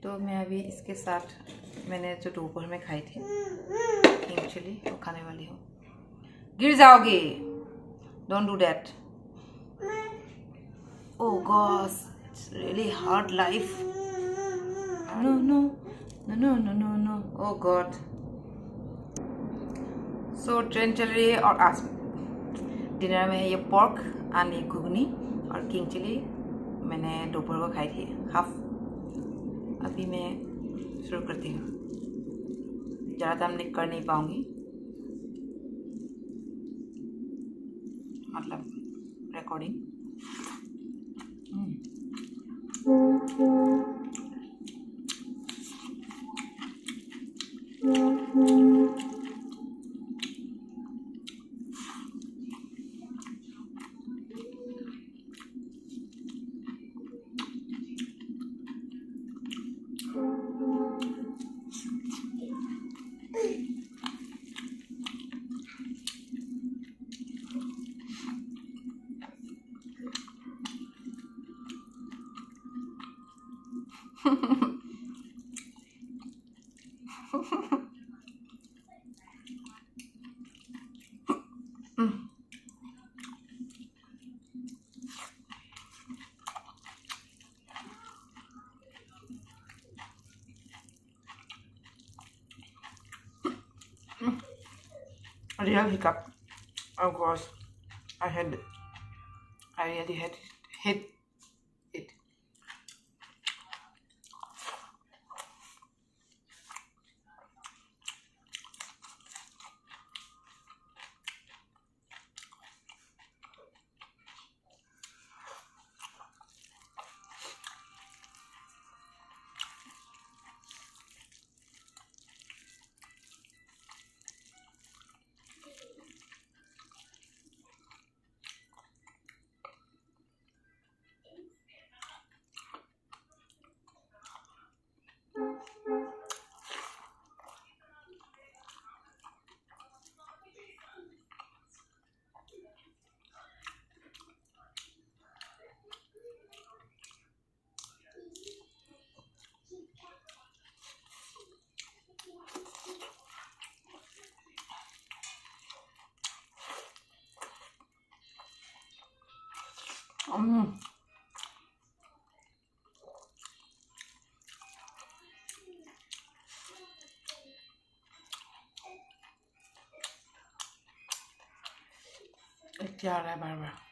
तो मैं अभी इसके साथ मैंने जो दोपहर में खाई थी किंग चिली वो खाने वाली हूँ। गिर जाओगे, don't do that. Oh gosh, it's really hard life. No no no no no no no, oh God. So train चल रही है और आज डिनर में है ये पोर्क एंड ये घुगनी और किंग चिली मैंने दोपहर को खाई थी हाफ। अभी मैं शुरू करती हूँ, ज़्यादा मैं कर नहीं पाऊँगी, मतलब recording. Real hiccup. Oh gosh, I really hate it. क्या आ रहा है बार बार।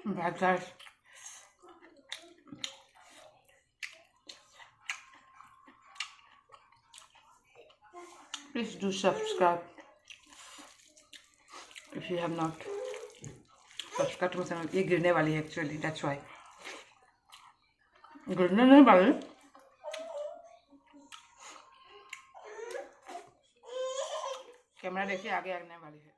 Bad guys. Please do subscribe if you have not subscribed to my channel. ये गिरने वाली है actually, that's why. गिरने नहीं वाली, कैमरा देखिए आगे आने वाली है।